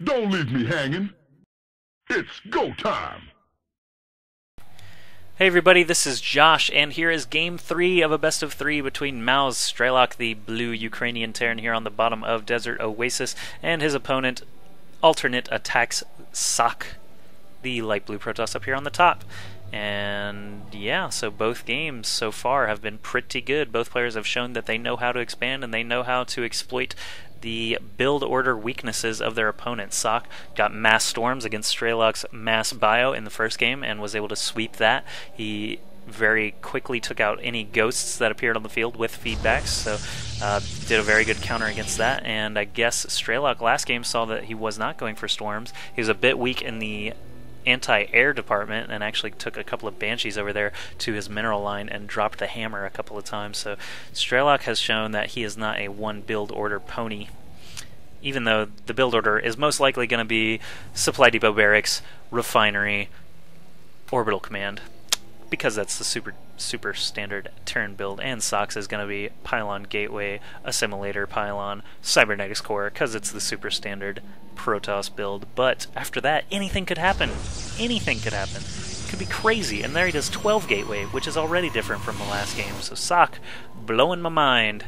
Don't leave me hanging. It's go time. Hey everybody, this is Josh, and here is Game 3 of a best of 3 between Mao's Strelok, the blue Ukrainian Terran here on the bottom of Desert Oasis, and his opponent, alternate attacks Socke, the light blue Protoss up here on the top. And yeah, so both games so far have been pretty good. Both players have shown that they know how to expand and they know how to exploit the build order weaknesses of their opponents. Socke got mass storms against Strelok's mass bio in the first game and was able to sweep that. He very quickly took out any ghosts that appeared on the field with feedbacks, so did a very good counter against that. And I guess Strelok last game saw that he was not going for storms. He was a bit weak in the anti-air department and actually took a couple of Banshees over there to his mineral line and dropped the hammer a couple of times. So Strelok has shown that he is not a one build order pony, even though the build order is most likely going to be Supply Depot Barracks, Refinery, Orbital Command, because that's the super standard Terran build. And Socke's is going to be Pylon Gateway, Assimilator Pylon, Cybernetics Core, because it's the super standard Protoss build. But after that, anything could happen. Anything could happen. It could be crazy. And there he does 12 Gateway, which is already different from the last game. So Socke, blowing my mind.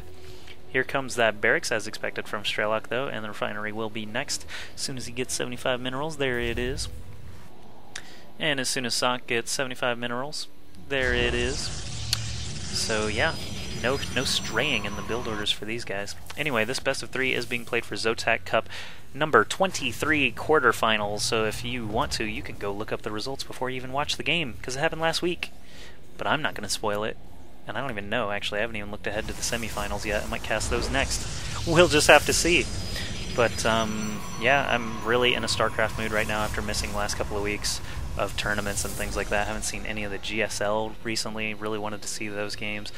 Here comes that barracks, as expected from Strelok, though, and the refinery will be next. As soon as he gets 75 minerals, there it is. And as soon as Socke gets 75 minerals, there it is. So yeah, no straying in the build orders for these guys. Anyway, this best of 3 is being played for ZOTAC Cup number 23 quarterfinals. So if you want to, you can go look up the results before you even watch the game, because it happened last week. But I'm not going to spoil it. And I don't even know, actually. I haven't even looked ahead to the semifinals yet. I might cast those next. We'll just have to see. But yeah, I'm really in a StarCraft mood right now after missing the last couple of weeks of tournaments and things like that. I haven't seen any of the GSL recently. Really wanted to see those games.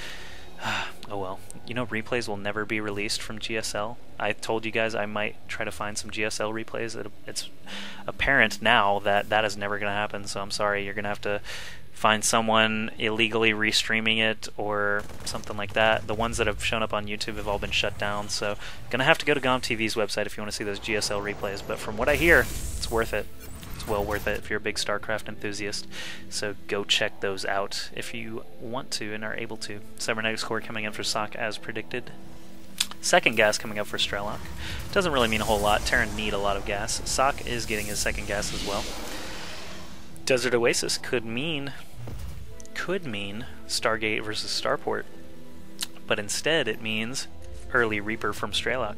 Oh well. You know, replays will never be released from GSL. I told you guys I might try to find some GSL replays. It's apparent now that that is never going to happen, so I'm sorry. You're going to have to find someone illegally restreaming it or something like that. The ones that have shown up on YouTube have all been shut down, so gonna have to go to GOMTV's website if you want to see those GSL replays. But from what I hear, it's worth it. It's well worth it if you're a big StarCraft enthusiast. So go check those out if you want to and are able to. Cybernetics Core coming in for Socke as predicted. Second gas coming up for Strelok. Doesn't really mean a whole lot. Terran need a lot of gas. Socke is getting his second gas as well. Desert Oasis could mean Stargate versus Starport, but instead it means early Reaper from Strelok.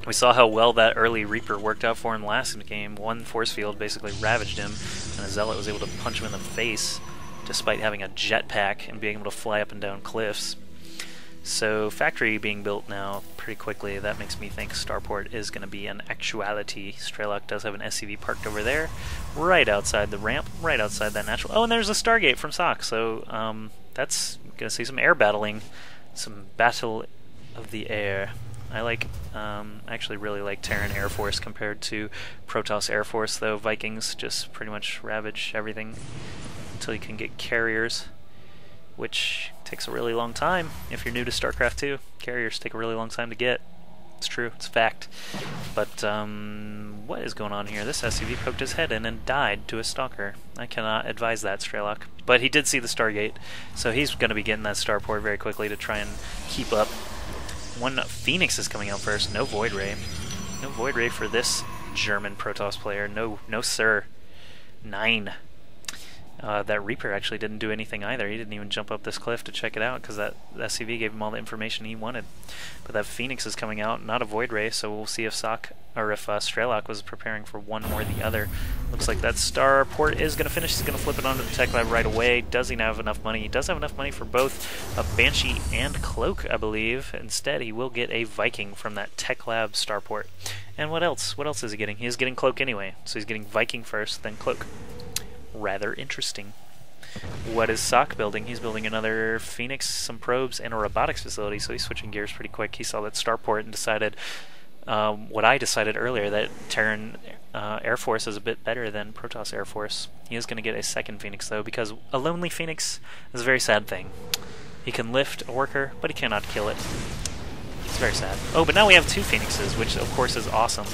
We saw how well that early Reaper worked out for him last game. One force field basically ravaged him, and a Zealot was able to punch him in the face despite having a jetpack and being able to fly up and down cliffs. So factory being built now pretty quickly. That makes me think Starport is going to be an actuality. Strelok does have an SCV parked over there, right outside the ramp, right outside that natural. Oh, and there's a Stargate from Socke. So that's going to see some air battling, some battle of the air. I actually really like Terran Air Force compared to Protoss Air Force, though. Vikings just pretty much ravage everything until you can get carriers, which takes a really long time. If you're new to StarCraft 2, carriers take a really long time to get. It's true, it's a fact. But what is going on here? This SCV poked his head in and died to a stalker. I cannot advise that, Strelok. But he did see the Stargate, so he's going to be getting that Starport very quickly to try and keep up. One Phoenix is coming out first. No Void Ray. No Void Ray for this German Protoss player. No sir. 9. That Reaper actually didn't do anything either. He didn't even jump up this cliff to check it out because that SCV gave him all the information he wanted. But that Phoenix is coming out, not a Void Ray, so we'll see if Strelok was preparing for one or the other. Looks like that Starport is going to finish. He's going to flip it onto the Tech Lab right away. Does he have enough money? He does have enough money for both a Banshee and Cloak, I believe. Instead, he will get a Viking from that Tech Lab Starport. And what else? What else is he getting? He is getting Cloak anyway, so he's getting Viking first, then Cloak. Rather interesting. What is Socke building? He's building another Phoenix, some probes, and a robotics facility, so he's switching gears pretty quick. He saw that Starport and decided what I decided earlier, that Terran Air Force is a bit better than Protoss Air Force. He is going to get a second Phoenix, though, because a lonely Phoenix is a very sad thing. He can lift a worker, but he cannot kill it. It's very sad. Oh, but now we have 2 Phoenixes, which of course is awesome,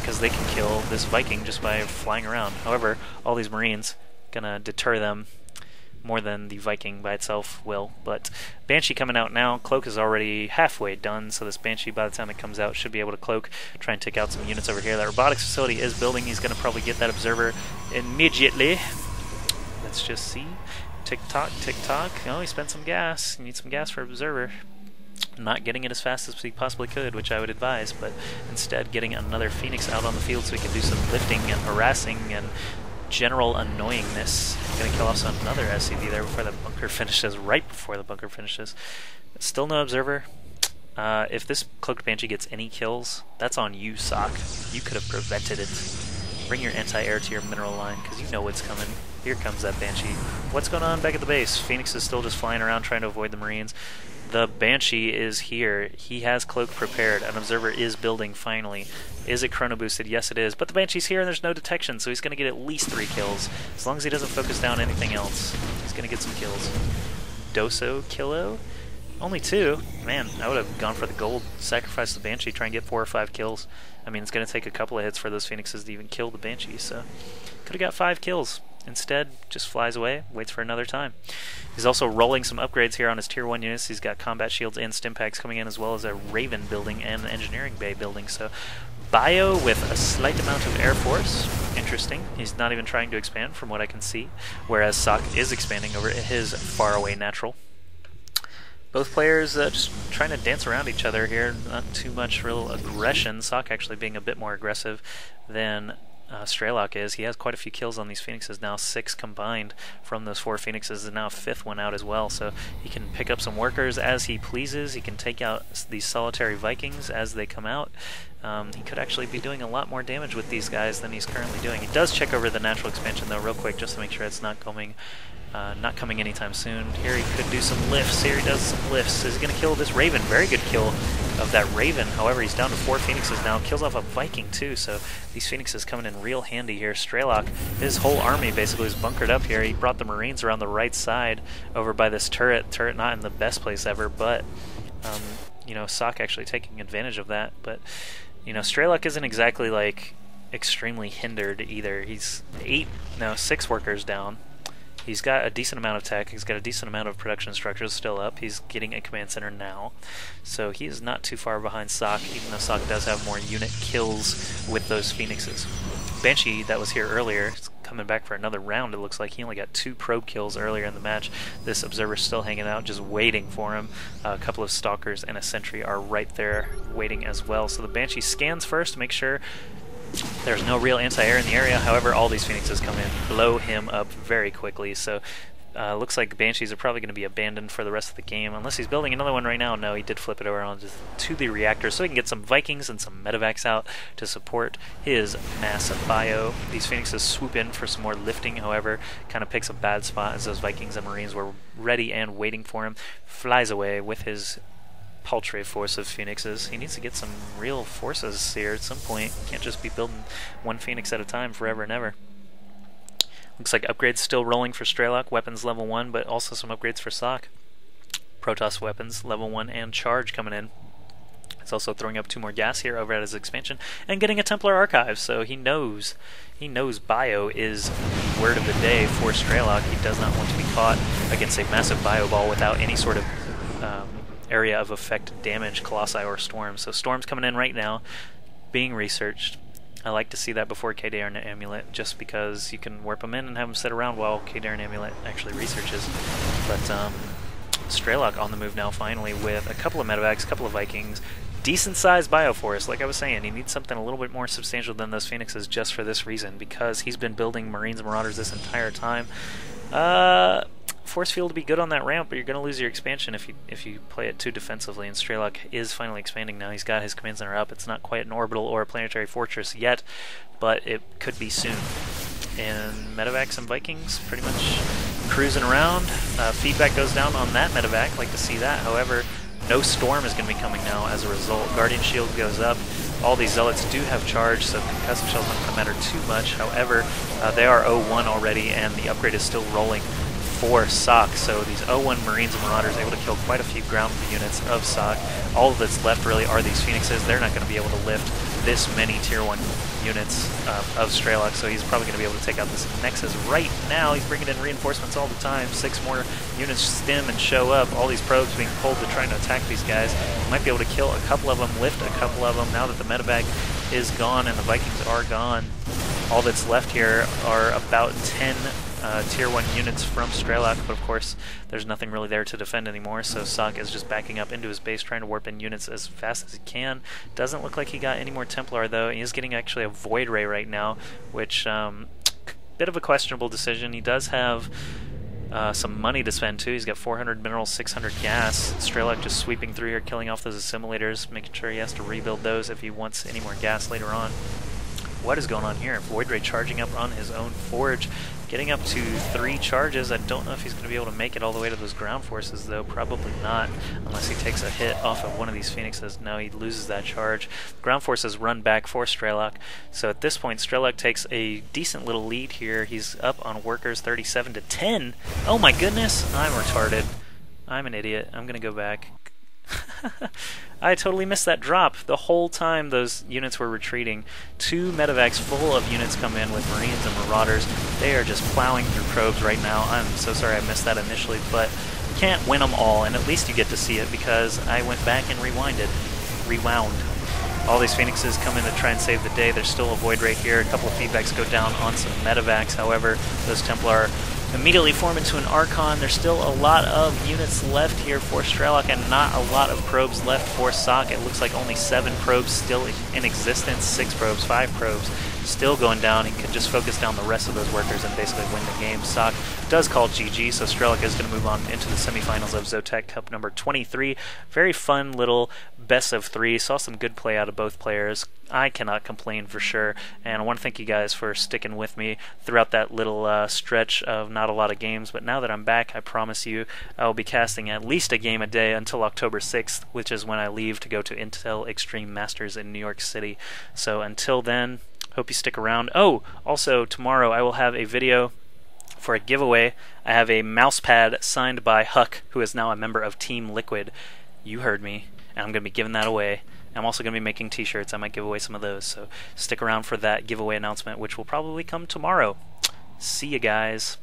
because they can kill this Viking just by flying around. However, all these Marines gonna deter them more than the Viking by itself will. But Banshee coming out now. Cloak is already halfway done, so this Banshee, by the time it comes out, should be able to cloak, try and take out some units over here. That robotics facility is building. He's going to probably get that observer immediately. Let's just see. Tick-tock, tick-tock. Oh, he spent some gas. You need some gas for observer. Not getting it as fast as he possibly could, which I would advise, but instead getting another Phoenix out on the field so he can do some lifting and harassing and general annoyingness. Gonna kill off another SCV there before the bunker finishes, right before the bunker finishes. Still no observer. If this cloaked Banshee gets any kills, that's on you, Socke. You could have prevented it. Bring your anti-air to your mineral line, because you know what's coming. Here comes that Banshee. What's going on back at the base? Phoenix is still just flying around trying to avoid the Marines. The Banshee is here. He has cloak prepared. An observer is building finally. Is it chrono boosted? Yes, it is. But the Banshee's here and there's no detection, so he's going to get at least 3 kills. As long as he doesn't focus down anything else, he's going to get some kills. Doso Kilo? Only 2? Man, I would have gone for the gold. Sacrifice the Banshee, try and get 4 or 5 kills. I mean, it's going to take a couple of hits for those Phoenixes to even kill the Banshee, so could have got 5 kills. Instead, just flies away, waits for another time. He's also rolling some upgrades here on his Tier 1 units. He's got combat shields and stim packs coming in, as well as a Raven building and an engineering bay building. So, Bio with a slight amount of Air Force. Interesting. He's not even trying to expand from what I can see, whereas Socke is expanding over his faraway natural. Both players just trying to dance around each other here. Not too much real aggression. Socke actually being a bit more aggressive than Strelok is. He has quite a few kills on these Phoenixes now, 6 combined from those 4 Phoenixes, and now a 5th one out as well, so he can pick up some workers as he pleases. He can take out these solitary Vikings as they come out. He could actually be doing a lot more damage with these guys than he's currently doing. He does check over the natural expansion though real quick just to make sure it's not coming anytime soon. Here he could do some lifts. Here he does some lifts. Is he going to kill this Raven? Very good kill of that Raven. However, he's down to 4 Phoenixes now. Kills off a Viking too, so these Phoenixes coming in real handy here. Strelok, his whole army basically is bunkered up here. He brought the Marines around the right side over by this turret. Turret not in the best place ever, but you know, Socke actually taking advantage of that. But you know, Strelok isn't exactly like extremely hindered either. He's 6 workers down. He's got a decent amount of tech, he's got a decent amount of production structures still up, he's getting a command center now, so he is not too far behind Socke, even though Socke does have more unit kills with those Phoenixes. Banshee, that was here earlier, is coming back for another round. It looks like he only got 2 probe kills earlier in the match. This observer's still hanging out, just waiting for him. A couple of stalkers and a sentry are right there waiting as well, so the Banshee scans first to make sure there's no real anti-air in the area. However, all these Phoenixes come in, blow him up very quickly, so looks like Banshees are probably going to be abandoned for the rest of the game, unless he's building another one right now. No, he did flip it around to the reactor, so he can get some Vikings and some medevacs out to support his massive bio. These Phoenixes swoop in for some more lifting, however, kind of picks a bad spot as those Vikings and Marines were ready and waiting for him. Flies away with his paltry force of Phoenixes. He needs to get some real forces here at some point. Can't just be building 1 Phoenix at a time forever and ever. Looks like upgrades still rolling for Strelok, weapons level 1, but also some upgrades for Socke. Protoss weapons level 1 and charge coming in. He's also throwing up 2 more gas here over at his expansion and getting a Templar archive, so he knows bio is the word of the day for Strelok. He does not want to be caught against a massive bio ball without any sort of area of effect damage, Colossi or Storms. So Storms coming in right now, being researched. I like to see that before K-Darn Amulet, just because you can warp them in and have them sit around while K-Darn Amulet actually researches. But Strelok on the move now finally with a couple of medevacs, a couple of Vikings, decent-sized bioforce. Like I was saying, he needs something a little bit more substantial than those Phoenixes just for this reason, because he's been building Marines and Marauders this entire time. Force field to be good on that ramp, but you're going to lose your expansion if you play it too defensively, and Strelok is finally expanding now. He's got his command center up. It's not quite an orbital or a planetary fortress yet, but it could be soon. And medevacs and Vikings pretty much cruising around. Feedback goes down on that medevac, like to see that. However, no Storm is going to be coming now as a result. Guardian Shield goes up. All these Zealots do have charge, so concussive shells don't matter too much. However, they are 0-1 already, and the upgrade is still rolling for Socke, so these 0-1 Marines and Marauders able to kill quite a few ground units of Socke. All that's left really are these Phoenixes. They're not going to be able to lift this many Tier 1 units of Strelok, so he's probably going to be able to take out this Nexus right now. He's bringing in reinforcements all the time. 6 more units stem and show up. All these probes being pulled to try to attack these guys. Might be able to kill a couple of them, lift a couple of them. Now that the medevac is gone and the Vikings are gone, all that's left here are about 10 Tier 1 units from Strelok, but of course there's nothing really there to defend anymore, so Socke is just backing up into his base, trying to warp in units as fast as he can. Doesn't look like he got any more Templar though. He is getting actually a Void Ray right now, which bit of a questionable decision. He does have some money to spend too. He's got 400 minerals, 600 gas. Strelok just sweeping through here, killing off those assimilators, making sure he has to rebuild those if he wants any more gas later on. What is going on here? Void Ray charging up on his own forge, getting up to 3 charges. I don't know if he's going to be able to make it all the way to those ground forces though. Probably not, unless he takes a hit off of one of these Phoenixes. No, he loses that charge. Ground forces run back for Strelok. So at this point, Strelok takes a decent little lead here. He's up on workers 37 to 10. Oh my goodness, I'm retarded. I'm an idiot. I'm going to go back. I totally missed that drop. The whole time those units were retreating, 2 medevacs full of units come in with Marines and Marauders. They are just plowing through probes right now. I'm so sorry I missed that initially, but you can't win them all, and at least you get to see it because I went back and rewound. All these Phoenixes come in to try and save the day. There's still a Void Ray here. A couple of feedbacks go down on some medevacs. However, those Templar immediately form into an Archon. There's still a lot of units left here for Strelok and not a lot of probes left for Socke. It looks like only 7 probes still in existence, 6 probes, 5 probes still going down. He could just focus down the rest of those workers and basically win the game. Socke does call GG, so Strelok is going to move on into the semifinals of ZOTAC Cup number 23. Very fun little best of 3. Saw some good play out of both players. I cannot complain for sure, and I want to thank you guys for sticking with me throughout that little stretch of not a lot of games, but now that I'm back, I promise you I will be casting at least a game a day until October 6th, which is when I leave to go to Intel Extreme Masters in New York City. So until then, hope you stick around. Oh, also tomorrow I will have a video for a giveaway. I have a mouse pad signed by Huck, who is now a member of Team Liquid. You heard me, and I'm going to be giving that away. I'm also going to be making t-shirts. I might give away some of those, so stick around for that giveaway announcement, which will probably come tomorrow. See you guys.